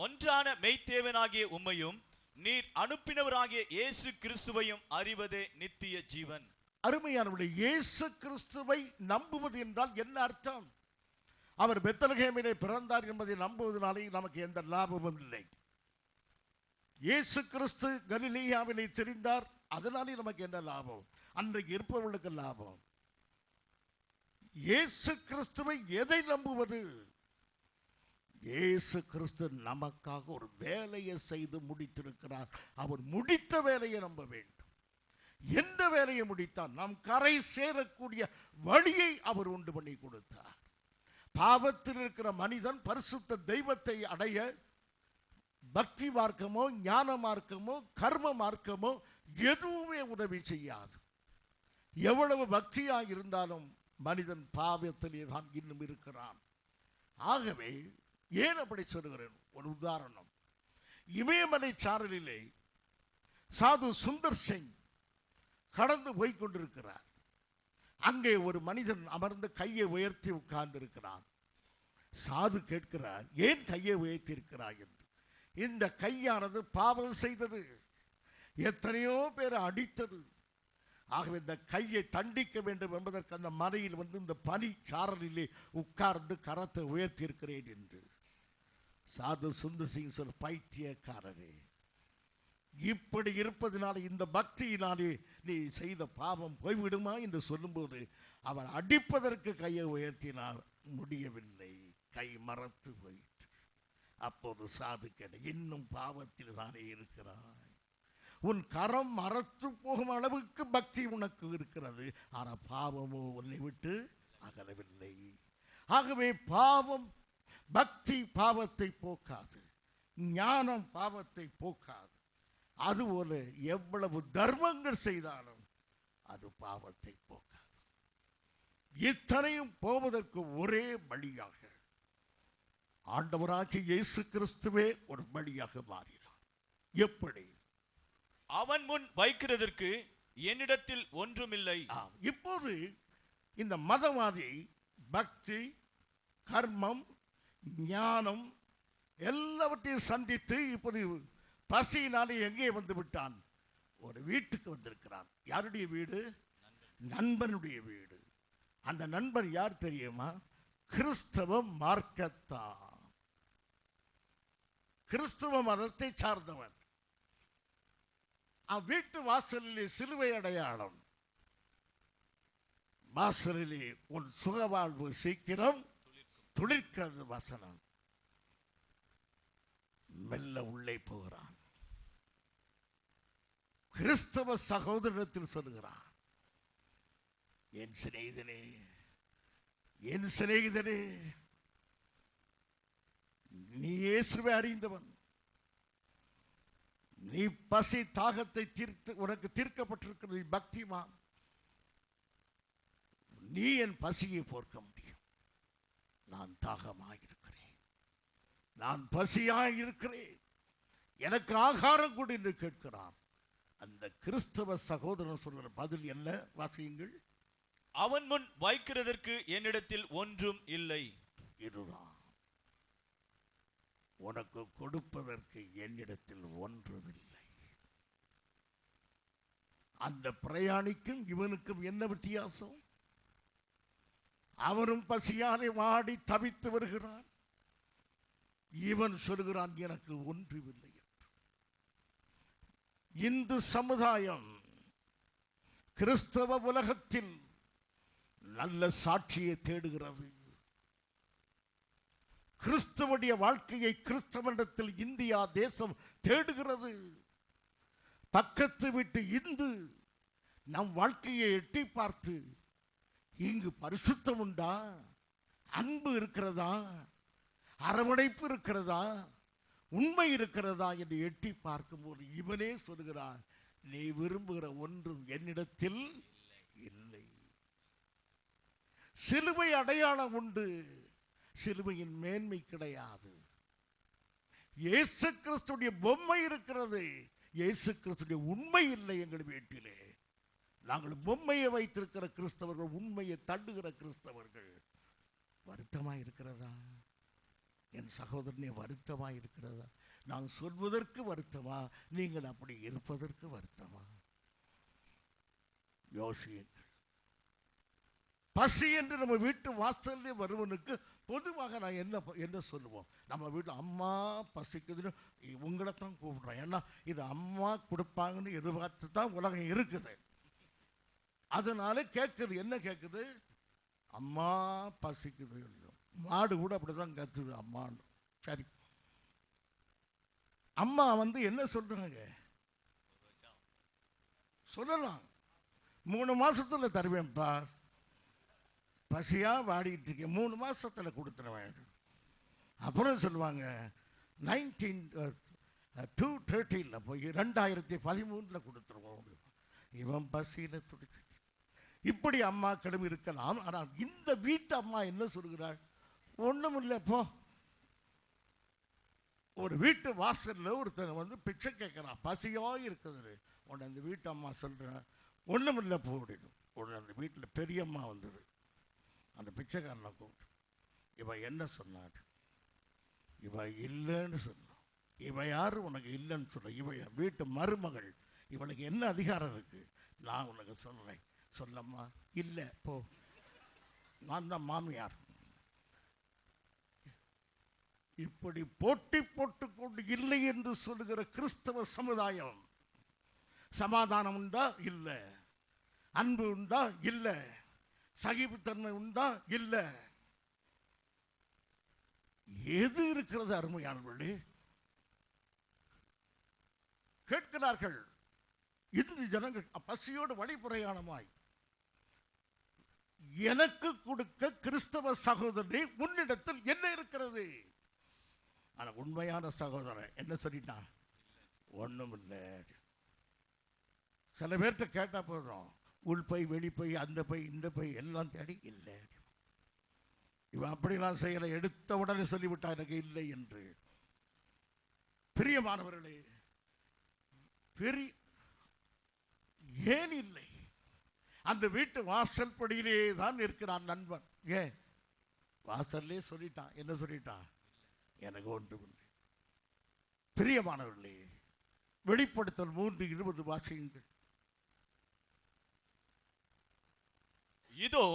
ஒன்றான மெய்த்தேவனாகிய உம்மையும் நீர் அனுப்பினவராகிய இயேசு கிறிஸ்துவையும் அறிவதே நித்திய ஜீவன். அருமையானவர்களே, இயேசு கிறிஸ்துவை நம்புவது என்றால் என்ன அர்த்தம்? அவர் பெத்லகேமிலே பிறந்தார் என்பதை நம்புவதனாலே நமக்கு எந்த லாபமும் இல்லை. இயேசு கிறிஸ்து கலிலேயாவிலே தெரிந்தார், அதனாலே நமக்கு என்ன லாபம்? அன்றைக்கு இருப்பவர்களுக்கு லாபம். இயேசு கிறிஸ்துவை எதை நம்புவது? இயேசு கிறிஸ்து நமக்காக ஒரு வேலையை செய்து முடித்திருக்கிறார். அவர் முடித்த வேலையை நம்ப வேண்டும். எந்த வேலையை முடித்தார்? நாம் கரை சேரக்கூடிய வழியை அவர் உண்டு பண்ணி கொடுத்தார். பாவத்தில் இருக்கிற மனிதன் பரிசுத்த தெய்வத்தை அடைய பக்தி மார்க்கமோ ஞான மார்க்கமோ கர்ம மார்க்கமோ எதுவுமே உதவி செய்யாது. எவ்வளவு பக்தியாக இருந்தாலும் மனிதன் பாவத்திலே தான் இன்னும் இருக்கிறான். ஆகவே ஏன் அப்படி சொல்லுகிறேன்? ஒரு உதாரணம். இமயமலை சாரலிலே சாது சுந்தர் சிங் கடந்து போய் கொண்டிருக்கிறார். அங்கே ஒரு மனிதன் அமர்ந்து கையை உயர்த்தி உட்கார்ந்து இருக்கிறான். சாது கேட்கிறார், ஏன் கையை உயர்த்தி இருக்கிறாய் என்று. இந்த கையானது பாவம் செய்தது, எத்தனையோ பேரை அடித்தது. ஆகவே இந்த கையை தண்டிக்க வேண்டும் என்பதற்கு அந்த மலையில் இந்த பனி சாரலிலே உட்கார்ந்து கரத்தை உயர்த்தி இருக்கிறேன் என்று. சாது சுந்தர் சிங் சொல், பைத்தியக்காரரே, இப்படி இருப்பதனால இந்த பக்தியினாலே நீ செய்த பாவம் போய்விடுமா என்று சொல்லும்போது அவர் அடிப்பதற்கு கையை உயர்த்தினார், முடியவில்லை, கை மரத்து போயிற்று. அப்போது சாது கேட்ட, இன்னும் பாவத்தில் தானே இருக்கிறாய், உன் கரம் மரத்து போகும் அளவுக்கு பக்தி உனக்கு இருக்கிறது, ஆனால் பாவமோ உன்னை விட்டு அகலவில்லை. ஆகவே பாவம், பக்தி பாவத்தை போக்காது, ஞானம் பாவத்தை போக்காது. அதுபோல எவ்வளவு தர்மங்கள் செய்தாலும் அது பாவத்தை போக்காது. இத்தனையும் போவதற்கு ஒரே வழியாக ஆண்டவராகிய இயேசு கிறிஸ்துவே ஒரு வழியாக மாறினார். எப்படி? அவன் முன் வைக்கிறதற்கு என்னிடத்தில் ஒன்றுமில்லை. இப்போது இந்த மதவாதி பக்தி, கர்மம், ஞானம், எல்லாவற்றையும் சந்தித்து இப்போது பசியினாலே எங்கே வந்து விட்டான்? ஒரு வீட்டுக்கு வந்திருக்கிறான். யாருடைய வீடு? நண்பனுடைய வீடு. அந்த நண்பன் யார் தெரியுமா? கிறிஸ்தவ மார்க்கத்தான், கிறிஸ்தவ மதத்தை சார்ந்தவன். வீட்டு வாசலிலே சிலுவை அடையாளம். வாசலிலே உன் சுகவாழ்வு சீக்கிரம் துளிர்க்கிறது வசனம். மெல்ல உள்ளே போகிறான். கிறிஸ்தவ சகோதரத்தில் சொல்லுகிறான், என் சிநேகிதனே, என் சிநேகிதனே, நீ இயேசுவை அறிந்தவன். நீ பசி தாகத்தை தீர்த்து உனக்கு தீர்க்கப்பட்டிருக்கிறது. பக்திமான், நீ என் பசியை போர்க்க முடியும். நான் தாகமாயிருக்கிறேன், நான் பசியாயிருக்கிறேன், எனக்கு ஆகாரம் கொடு என்று கேட்கிறான். அந்த கிறிஸ்தவ சகோதரன் சொல்ற பதில் என்ன? வாசியுங்கள். அவன் முன் வைக்கிறதற்கு என்னிடத்தில் ஒன்றும் இல்லை. இதுதான், உனக்கு கொடுப்பதற்கு என்னிடத்தில் ஒன்றும் இல்லை. அந்த பிரயாணிக்கும் இவனுக்கும் என்ன வித்தியாசம்? அவனும் பசியாலே வாடி தவித்து வருகிறான். இவன் சொல்கிறான், எனக்கு ஒன்றுமில்லை. இந்து சமுதாயம் கிறிஸ்தவ உலகத்தில் நல்ல சாட்சியை தேடுகிறது. கிறிஸ்தவனுடைய வாழ்க்கையை கிறிஸ்தவனிடத்தில் இந்தியா தேசம் தேடுகிறது. பக்கத்து வீட்டு இந்து நம் வாழ்க்கையை எட்டி பார்த்து, இங்கு பரிசுத்தம் உண்டா, அன்பு இருக்கிறதா, அரவணைப்பு இருக்கிறதா, உண்மை இருக்கிறதா என்று எட்டி பார்க்கும்போது இவனே சொல்கிறான், நீ விரும்புகிற ஒன்றும் என்னிடத்தில் இல்லை. சிலுவை அடையாளம் உண்டு, சிலுவையின் மேன்மை கிடையாது. இயேசு கிறிஸ்துடைய பொம்மை இருக்கிறது, இயேசு கிறிஸ்துடைய உண்மை இல்லை. எங்கள் வீட்டிலே நாங்கள் பொம்மையை வைத்திருக்கிற கிறிஸ்தவர்கள், உண்மையை தள்ளுகிற கிறிஸ்தவர்கள். வருத்தமாக இருக்கிறதா என் சகோதரனே? வருத்தமாக இருக்கிறதா? நான் சொல்வதற்கு வருத்தமா? நீங்கள் அப்படி இருப்பதற்கு வருத்தமா? யோசியுங்கள். பசி என்று நம்ம வீட்டு வாசல்லே வருவனுக்கு பொதுவாக நான் என்ன சொல்லுவோம்? நம்ம வீட்டில் அம்மா பசிக்குதுன்னு உங்களை தான் கூப்பிடுறோம். ஏன்னா இது அம்மா கொடுப்பாங்கன்னு எதிர்பார்த்து தான் உலகம் இருக்குது. அதனால கேட்குது, என்ன கேட்குது? அம்மா பசிக்குது. மாடு கூட அப்படிதான் கத்துது, அம்மான்னு. சரி, அம்மா என்ன சொல்றாங்க? சொல்லலாம், 3 மாசத்துல தருவேன்ப்பா, பசியா வாடிட்டு இருக்கேன், 3 மாசத்துல கொடுத்துருவேன். அப்புறம் சொல்லுவாங்க 1930 போய் 2013 கொடுத்துருவோம். இவன் பசியில துடிச்சு. இப்படி அம்மாக்களும் இருக்கலாம். ஆனால் இந்த வீட்டு அம்மா என்ன சொல்கிறாள்? ஒண்ணும் இல்லை போ. ஒரு வீட்டு வாசல்ல ஒருத்தர் பிச்சை கேட்கிறான், பசியா இருக்குது. உடனே அந்த வீட்டு அம்மா சொல்றேன், ஒண்ணும் இல்லை போ அப்படின்னு. உடனே அந்த வீட்டில் பெரியம்மா வந்தது. அந்த பிச்சைக்காரனை கூப்பிட்டு, இவ என்ன சொன்னார்? இவ இல்லைன்னு சொன்னான். இவ யாரு உனக்கு இல்லைன்னு சொல்ல? இவ வீட்டு மருமகள். இவளுக்கு என்ன அதிகாரம் இருக்கு? நான் உனக்கு சொல்றேன். சொல்லம்மா. இல்லை போ, நான் தான் மாமியார். இப்படி போட்டி போட்டுக்கொண்டு இல்லை என்று சொல்லுகிற கிறிஸ்தவ சமுதாயம். சமாதானம் உண்டா? இல்லை. அன்பு உண்டா? இல்லை. சகிப்புத்தன்மை உண்டா? இல்லை. எது இருக்கிறது? அருமையானவர்களே, கேட்கிறார்கள் இந்து ஜனங்கள் பசியோடு வழிபிரயாணமாய், எனக்கு கொடுக்க கிறிஸ்தவ சகோதரனே உன்னிடத்தில் என்ன இருக்கிறது? ஆனா உண்மையான சகோதரன் என்ன சொல்லிட்டான்? ஒண்ணும் இல்லை. சில பேர்கிட்ட கேட்டா போதும், உள்பை வெளிப்பை அந்த பை இந்த பை எல்லாம் தேடி இல்லை. இவன் அப்படிலாம் செய்யலை, எடுத்த உடனே சொல்லிவிட்டா எனக்கு இல்லை என்று. பிரியமானவர்களே, ஏன் இல்லை? அந்த வீட்டு வாசல் படியிலே தான் இருக்கிறான் நண்பன். ஏன்? வாசல்லே சொல்லிட்டான். என்ன சொல்லிட்டான்? எனக்கு ஒன்றுமில்லை. பிரியமானவர்களே, வெளிப்படுத்தல் 3:20 வாசியுங்கள். இதோ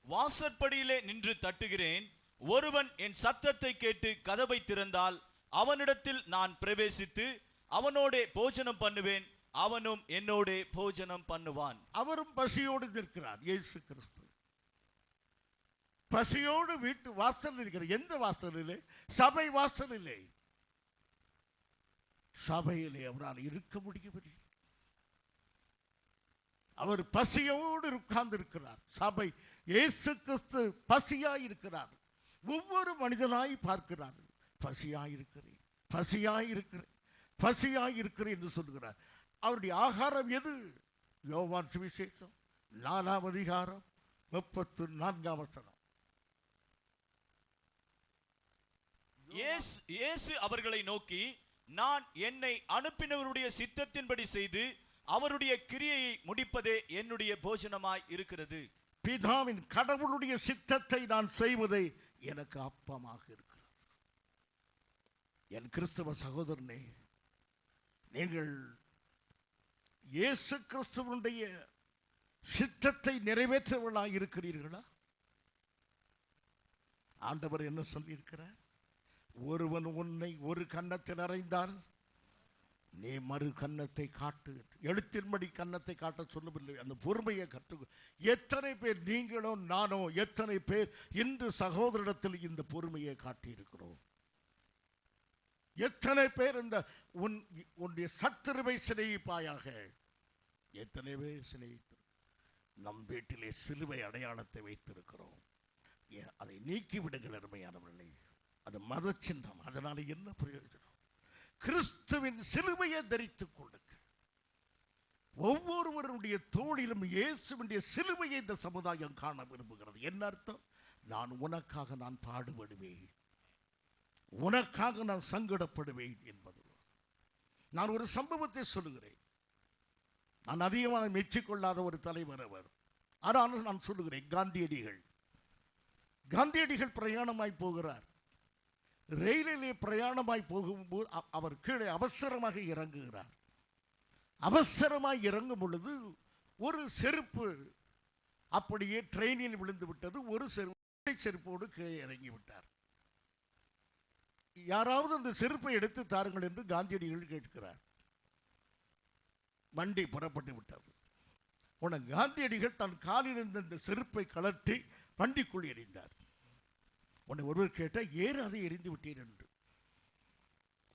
வாசற்படியிலே நின்று தட்டுகிறேன். ஒருவன் என் சத்தத்தை கேட்டு கதவை திறந்தால் அவனிடத்தில் நான் பிரவேசித்து அவனோடே போஜனம் பண்ணுவேன், அவனும் என்னோடே போஜனம் பண்ணுவான். அவரும் பசியோடு நிற்கிறார். இயேசு கிறிஸ்து பசியோடு வீட்டு வாசல் இருக்கிறார். எந்த வாசலிலே? சபை வாசலிலே. சபையிலே அவரால் இருக்க முடியவில்லை. அவர் பசியோடு உட்கார்ந்து இருக்கிறார். சபை, இயேசு கிறிஸ்து பசியாய் இருக்கிறார். ஒவ்வொரு மனிதனாய் பார்க்கிறார். பசியாய் இருக்கிறேன், பசியாய் இருக்கிறேன், பசியாய் இருக்கிறேன் என்று சொல்கிறார். அவருடைய ஆகாரம் எது? யோவான் சுவிசேஷம் 4ஆம் அதிகாரம் 34ஆம் வசனம். இயேசு அவர்களை நோக்கி, நான் என்னை அனுப்பினவருடைய சித்தத்தின்படி செய்து அவருடைய கிரியையை முடிப்பதே என்னுடைய போஜனமாய் இருக்கிறது. பிதாவின் கடவுளுடைய சித்தத்தை நான் செய்வதே எனக்கு அப்பமாக இருக்கிறது. என் கிறிஸ்தவ சகோதரனே, நீங்கள் இயேசு கிறிஸ்துவனுடைய சித்தத்தை நிறைவேற்றவர்களாக இருக்கிறீர்களா? ஆண்டவர் என்ன சொல்லியிருக்கிறார்? ஒருவன் உன்னை ஒரு கன்னத்தில் அறைந்தால் நீ மறு கன்னத்தை காட்டு. எழுத்தின்படி கன்னத்தை காட்ட சொல்லவில்லை, அந்த பொறுமையை கற்று. எத்தனை பேர், நீங்களோ நானோ, எத்தனை பேர் இன்று சகோதரிடத்தில் இந்த பொறுமையை காட்டியிருக்கிறோம்? எத்தனை பேர் இந்த உன்னுடைய சத்துருவை சிநேகிப்பாயாக? எத்தனை பேர் சிநேகித்து நம் வீட்டிலே சிலுவை அடையாளத்தை வைத்திருக்கிறோம். அதை நீக்கிவிடுங்கள் அருமையானவர்களே. அது மத சின்னம். அதனால என்ன பிரயோஜனம்? கிறிஸ்துவின் சிலுவையை தரித்துக் கொள்ளுங்கள். ஒவ்வொருவருடைய தோளிலும் இயேசுவினுடைய சிலுவையை இந்த சமுதாயம் காண விரும்புகிறது. என்ன அர்த்தம்? நான் உனக்காக நான் பாடுபடுவேன், உனக்காக நான் சங்கடப்படுவேன் என்பது. நான் ஒரு சம்பவத்தை சொல்லுகிறேன். நான் அதிகமாக மெச்சிக்கொள்ளாத ஒரு தலைவர் அவர். ஆனாலும் நான் சொல்லுகிறேன். காந்தியடிகள் பிரயாணமாய் போகிறார். ரயிலிலே பிரயாணமாய் போகும்போது அவர் கீழே அவசரமாக இறங்குகிறார். அவசரமாய் இறங்கும் பொழுது ஒரு செருப்பு அப்படியே ட்ரெயினில் விழுந்து விட்டது. ஒரு செருப்போடு கீழே இறங்கி விட்டார். யாராவது அந்த செருப்பை எடுத்து தாருங்கள் என்று காந்தியடிகள் கேட்கிறார். வண்டி புறப்பட்டு விட்டது. உடனே காந்தியடிகள் தன் காலில் இருந்த இந்த செருப்பை கலற்றி வண்டிக்குள் எறிந்தார். உன்னை ஒருவர் கேட்டால் ஏன் அதை எரிந்து விட்டீர் என்று.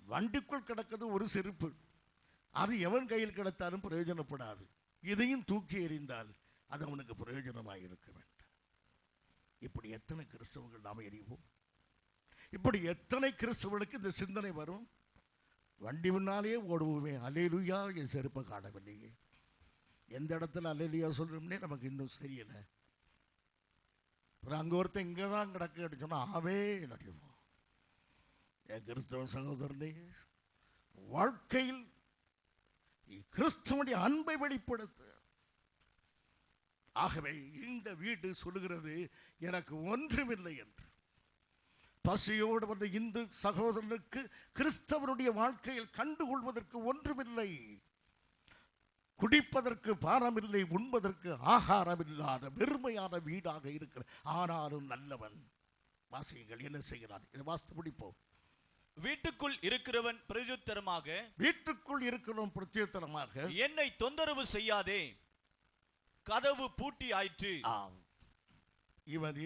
வண்டிக்குள் கிடக்கிறது ஒரு செருப்பு. அது எவன் கையில் கிடத்தாலும் பிரயோஜனப்படாது. இதையும் தூக்கி எறிந்தால் அது அவனுக்கு பிரயோஜனமாக இருக்க வேண்டும். இப்படி எத்தனை கிறிஸ்தவர்கள் நாம் எறிவோம்? இப்படி எத்தனை கிறிஸ்தவர்களுக்கு இந்த சிந்தனை வரும்? வண்டி முன்னாலே ஓடுவோமே, அல்லேலூயா, என் செருப்பை காணவில்லையே. எந்த இடத்துல அல்லேலூயா சொல்றோம்னே நமக்கு இன்னும் தெரியலை. அங்கே ஒருத்தன் இங்கே தான் கிடக்கு அடிச்சோன்னா ஆவே நடிப்போம். என் கிறிஸ்தவ சகோதரனே, வாழ்க்கையில் கிறிஸ்துவனுடைய அன்பை வெளிப்படுத்த. ஆகவே இந்த வீடு சொல்லுகிறது, எனக்கு ஒன்றுமில்லை என்று. பசியோடு வந்த இந்து சகோதரனுக்கு கிறிஸ்தவனுடைய வாழ்க்கையில் கண்டுகொள்வதற்கு ஒன்றுமில்லை. குடிப்பதற்கு பானமில்லை, உண்பதற்கு ஆகாரம் இல்லாத வெறுமையான வீடாக இருக்கிற, ஆனாலும் நல்லவன். வாசியங்கள் என்ன செய்கிறான்? இதை வாசித்து முடிப்போம். வீட்டுக்குள் இருக்கிறவன் பிரத்யுத்தரமாக, வீட்டுக்குள் இருக்கிறவன் பிரத்யுத்தரமாக, என்னை தொந்தரவு செய்யாதே, கதவு பூட்டி ஆயிற்று. இவன்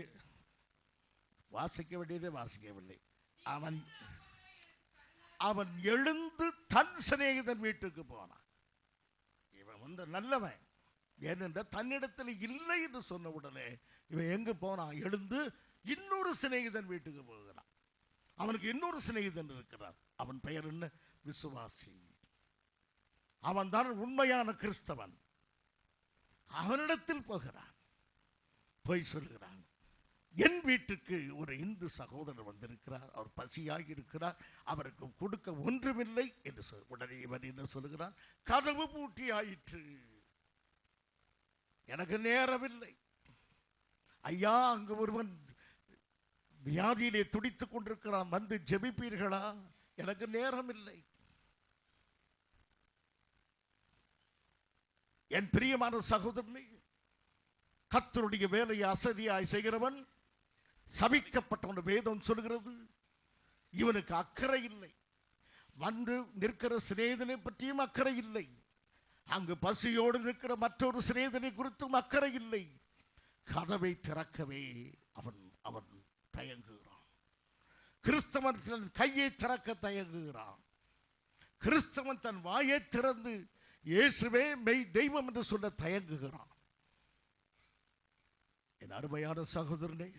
வாசிக்க வேண்டியதே வாசிக்கவில்லை. அவன் எழுந்து தன் சிநேகிதன் வீட்டுக்கு போனான். நல்லவன். ஏனென்றால் தன்னிடத்தில் இல்லை என்று சொன்ன உடனே இவன் எங்க போனான்? எழுந்து இன்னொரு சிநேகிதன் வீட்டுக்கு போகிறான். அவனுக்கு இன்னொரு சிநேகிதன் இருக்கிறார். அவன் பெயர் என்ன? விசுவாசி. அவன் தான் உண்மையான கிறிஸ்தவன். அவனிடத்தில் போகிறான், போய் சொல்கிறான், என் வீட்டுக்கு ஒரு இந்து சகோதரர் வந்திருக்கிறார், அவர் பசியாக இருக்கிறார், அவருக்கு கொடுக்க ஒன்றுமில்லை என்று உடனே இவன் என்ன சொல்லுகிறான்? கதவு பூட்டி ஆயிற்று, எனக்கு நேரமில்லை. ஐயா, அங்கு ஒருவன் வியாதியிலே துடித்துக் கொண்டிருக்கிறான், வந்து ஜெபிப்பீர்களா? எனக்கு நேரம் இல்லை. என் பிரியமான சகோதரனே, கர்த்தருடைய வேலையை அசதியாய் செய்கிறவன் சபிக்கப்பட்டவன். வேதம் சொல்கிறது, இவனுக்கு அக்கறை இல்லை. வந்து நிற்கிற சிநேகிதனை பற்றியும் அக்கறை இல்லை. அங்கு பசியோடு நிற்கிற மற்றொரு சிநேகிதனை குறித்தும் அக்கறை இல்லை. கதவை திறக்கவே அவன் அவன் தயங்குகிறான். கிறிஸ்தவன் தன் கையை திறக்க தயங்குகிறான். கிறிஸ்தவன் தன் வாயை திறந்து இயேசுவே மெய் தெய்வம் என்று சொல்ல தயங்குகிறான். என் அருமையான சகோதரனே,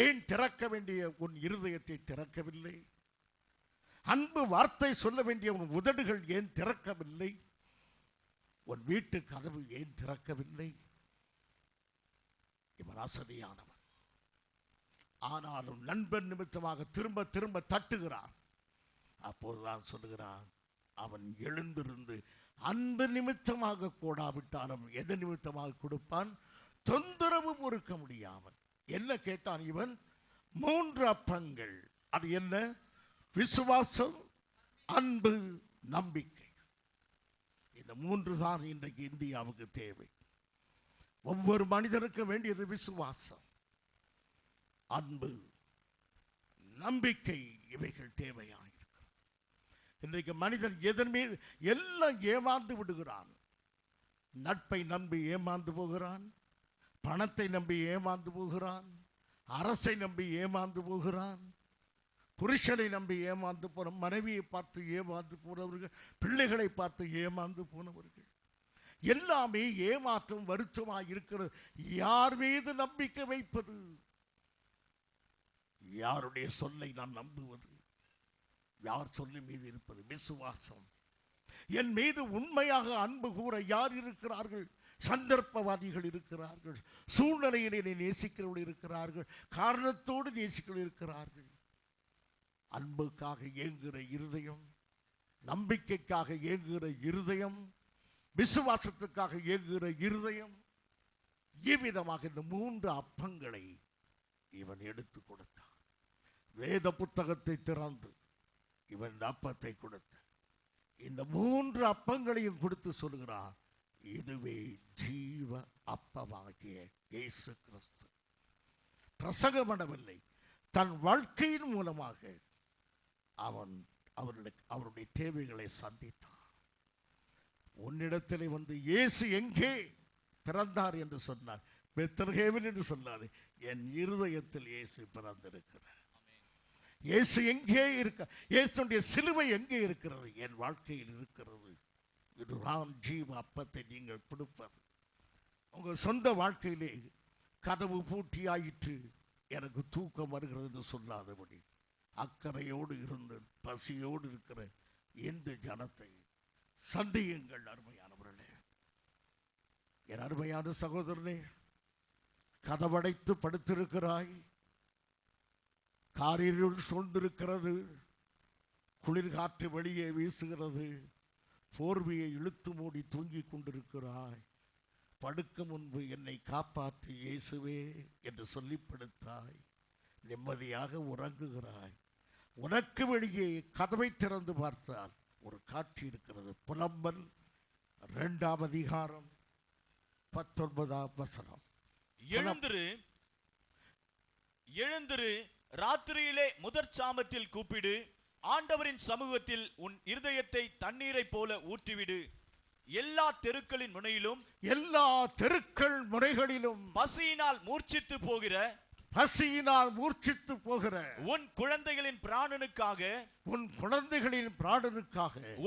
ஏன் திறக்க வேண்டிய உன் இருதயத்தை திறக்கவில்லை? அன்பு வார்த்தை சொல்ல வேண்டிய உன் உதடுகள் ஏன் திறக்கவில்லை? உன் வீட்டு கதவு ஏன் திறக்கவில்லை? இவன் அசதியானவன். ஆனாலும் நண்பன் நிமித்தமாக திரும்ப திரும்ப தட்டுகிறான். அப்போதுதான் சொல்லுகிறான், அவன் எழுந்திருந்து அன்பு நிமித்தமாக கூடாவிட்டாலும் எது நிமித்தமாக கொடுப்பான்? தொந்தரவு பொறுக்க முடியாமல். என்ன கேட்டான் இவன்? 3 அப்பங்கள். அது என்ன? விசுவாசம், அன்பு, நம்பிக்கை. இந்த 3 தான் இன்றைக்கு இந்தியாவுக்கு தேவை. ஒவ்வொரு மனிதனுக்கும் வேண்டியது விசுவாசம், அன்பு, நம்பிக்கை. இவைகள் தேவையாயிருக்கிறது. இன்றைக்கு மனிதன் எதன் மீது எல்லாம் ஏமாந்து விடுகிறான். நட்பை நம்பி ஏமாந்து போகிறான், பணத்தை நம்பி ஏமாந்து போகிறான், அரசை நம்பி ஏமாந்து போகிறான், புருஷனை நம்பி ஏமாந்து போன, மனைவியை பார்த்து ஏமாந்து போனவர்கள், பிள்ளைகளை பார்த்து ஏமாந்து போனவர்கள். எல்லாமே ஏமாற்றம், வருத்தமாக இருக்கிறது. யார் மீது நம்பிக்கை வைப்பது? யாருடைய சொல்லை நான் நம்புவது? யார் சொல்லி மீது இருப்பது? விசுவாசம். என் மீது உண்மையாக அன்பு கூற யார் இருக்கிறார்கள்? சந்தர்ப்பவாதிகள் இருக்கிறார்கள், சூழ்நிலையில் என்னை நேசிக்கிறவர்கள் இருக்கிறார்கள், காரணத்தோடு நேசிக்கிறவர்கள் இருக்கிறார்கள். அன்புக்காக ஏங்குகிற இருதயம், நம்பிக்கைக்காக ஏங்குகிற இருதயம், விசுவாசத்துக்காக ஏங்குகிற இருதயம், இவ்விதமாக இந்த 3 அப்பங்களை இவன் எடுத்து கொடுத்தான். வேத புத்தகத்தை திறந்து இவன் இந்த அப்பத்தை கொடுத்த இந்த 3 அப்பங்களையும் கொடுத்து சொல்கிறான், இதுவே ஜீவ அப்பமாகிய இயேசு கிறிஸ்து. பிரசங்கமனவில்லை, தன் வாழ்க்கையின் மூலமாக அவன் அவருடைய தேவைகளை சந்தித்தான். உன்னிடத்திலே வந்து இயேசு எங்கே பிறந்தார் என்று சொன்னார், பெத்லகேமில் என்று சொன்னார். என் இருதயத்தில் இயேசு பிறந்திருக்கிறார். இயேசு எங்கே இருக்க, இயேசுடைய சிலுவை எங்கே இருக்கிறது? என் வாழ்க்கையில் இருக்கிறது. இதுதான் ஜீவ அப்பத்தை நீங்கள் கொடுப்பது. உங்கள் சொந்த வாழ்க்கையிலே கதவு பூட்டியாயிற்று, எனக்கு தூக்கம் வருகிறது என்று சொல்லாதபடி அக்கறையோடு இருந்து பசியோடு இருக்கிற இந்த ஜனத்தை சந்தியுங்கள். அருமையானவர்களே, என் அருமையான சகோதரனே, கதவடைத்து படுத்திருக்கிறாய், காரிருள் சூழ்ந்திருக்கிறது, குளிர் காற்று வெளியே வீசுகிறது, போர்வையை இழுத்து மூடி தூங்கிக் கொண்டிருக்கிறாய். படுக்க முன்பு என்னை காப்பாற்று இயேசுவே என்று சொல்லி படுத்தாய். நிம்மதியாக உறங்குகிறாய். உனக்கு வெளியே கதவை திறந்து பார்த்தால் ஒரு காட்சி இருக்கிறது. புலம்பல் 2ஆம் அதிகாரம் 19ஆம் வசனம். எழுந்திரு, ராத்திரியிலே முதற் சாமத்தில் கூப்பிடு, ஆண்டவரின் சமூகத்தில் உன் இருதயத்தை தண்ணீரை போல ஊற்றிவிடு. எல்லா தெருக்களின் முனையிலும், எல்லா தெருக்கள் முனைகளிலும் பசியினால் மூர்ச்சித்து போகிற உன் குழந்தைகளின் பிராணனுக்காக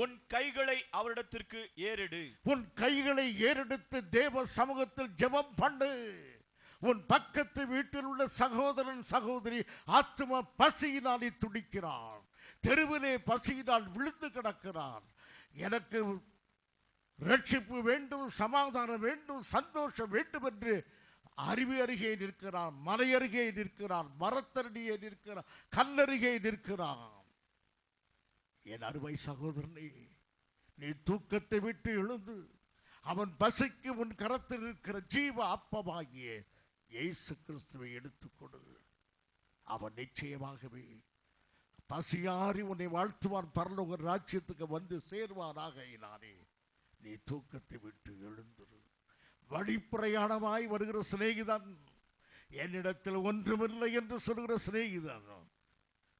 உன் கைகளை அவரிடத்திற்கு ஏறெடு. உன் கைகளை ஏறெடுத்து தேவ சமூகத்தில் ஜெபம் பண்ணு. உன் பக்கத்து வீட்டில் உள்ள சகோதரன் சகோதரி ஆத்தும பசியினால் துடிக்கிறான், தெருவிலே பசியினால் விழுந்து கிடக்கிறான். எனக்கு ரட்சிப்பு வேண்டும், சமாதானம் வேண்டும், சந்தோஷம் வேண்டும் என்று அருவி அருகே நிற்கிறான், மலை அருகே நிற்கிறான், மரத்தடியே நிற்கிறான், கல்லருகே நிற்கிறான். என் அருமை சகோதரனே, நீ தூக்கத்தை விட்டு எழுந்து அவன் பசிக்கு உன் கரத்தில் இருக்கிற ஜீவ அப்பமாகிய இயேசு கிறிஸ்துவை எடுத்துக்கொடு. அவன் நிச்சயமாகவே பசியாறி உன்னை வாழ்த்துவான், பரலோக ராஜ்யத்துக்கு வந்து சேர்வானாக. நானே நீ தூக்கத்தை விட்டு எழுந்திரு. வழிப்பிரயாணமாய் வருகிற சிநேகிதன், என்னிடத்தில் ஒன்றுமில்லை என்று சொல்கிற சிநேகிதன்,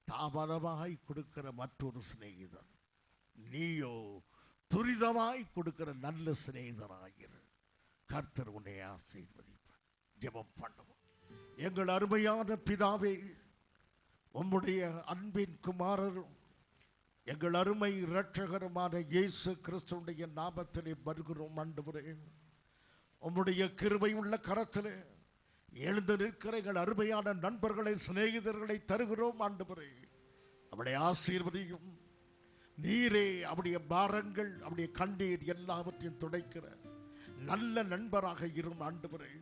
தாமதமாய் கொடுக்கிற மற்றொரு சிநேகிதன், நீயோ துரிதமாய் கொடுக்கிற நல்ல சிநேகிதனாயிரு. கர்த்தர் உன்னை ஆசீர்வதிப்பார். ஜெபம் பண்ணுவோம். எங்கள் அருமையான பிதாவே, உம்முடைய அன்பின் குமாரரும் எங்கள் அருமை இரட்சகருமான இயேசு கிறிஸ்துவுடைய நாமத்திலே வருகிறோம் ஆண்டவரே. உம்முடைய கிருபை உள்ள கரத்திலே எழுந்து நிற்கிற எங்கள் அருமையான நண்பர்களை, சிநேகிதர்களை தருகிறோம் ஆண்டவரே. அவளை ஆசீர்வதியும். நீரே அவருடைய பாரங்கள், அவருடைய கண்ணீர் எல்லாவற்றையும் துடைக்கிற நல்ல நண்பராக இரும் ஆண்டவரே.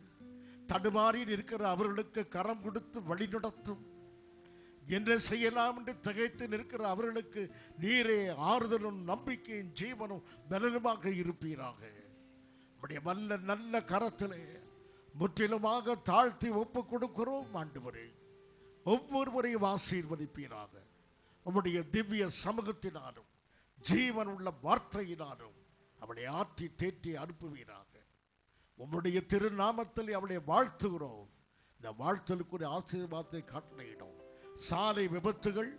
தடுமாறி இருக்கிற அவர்களுக்கு கரம் கொடுத்து வழிநடத்தும். என்ன செய்யலாம் என்று திகைத்து நிற்கிற அவர்களுக்கு நீரே ஆறுதலும் நம்பிக்கையும் ஜீவனும் பலனுமாக இருப்பீராக. நம்முடைய வல்ல நல்ல கரத்திலே முற்றிலுமாக தாழ்த்தி ஒப்பு கொடுக்கிறோம் ஆண்டவரே. ஒவ்வொருவரையும் ஆசீர்வதிப்பீராக. உம்முடைய திவ்ய சமூகத்தினாலும் ஜீவன் உள்ள வார்த்தையினாலும் அவளை ஆற்றி தேற்றி அனுப்புவீராக. உம்முடைய திருநாமத்தில் அவளை வாழ்த்துகிறோம். இந்த வாழ்த்தலுக்குரிய ஆசீர்வாதத்தை கட்டளையிடும். சாலை விபத்துகள்,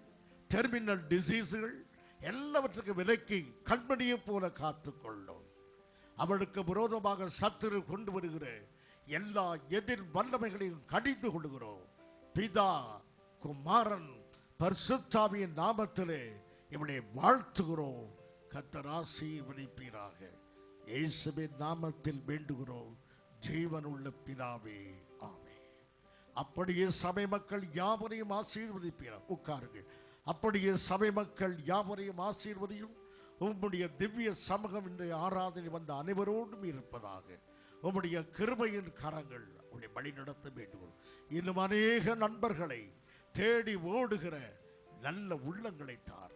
டெர்மினல் டிசீஸுகள் எல்லாவற்றுக்கும் விலக்கி கண்மணியை போல காத்துக்கொள்ளும். அவளுக்கு விரோதமாக சத்துரு கொண்டு வருகிற எல்லா எதிர் வல்லமைகளையும் கடிந்து கொள்கிறோம். பிதா, குமாரன், பரிசுத்தாவியின் நாமத்திலே இவளை வாழ்த்துகிறோம். கர்த்தர் ஆசீர்வதிப்பீராக. இயேசுவின் நாமத்தில் வேண்டுகிறோம் ஜீவனுள்ள பிதாவே, ஆமென். அப்படியே சபை மக்கள் யாவரையும் ஆசீர்வதிப்பீராக. உட்காருங்கள். அப்படியே சபை மக்கள் யாவரையும் ஆசீர்வதியும். உம்முடைய திவ்ய சமூகம் இன்றைய ஆராதனை வந்த அனைவரோடும் இருப்பதாக. உம்முடைய கிருபையின் கரங்கள் உங்களை வழி நடத்த வேண்டும். இன்னும் அநேக நண்பர்களை தேடி ஓடுகிற நல்ல உள்ளங்களை தார்.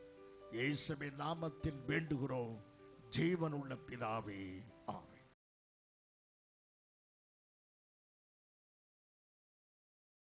இயேசுவின் நாமத்தில் வேண்டுகிறோம் ஜீவனுள்ள பிதாவே.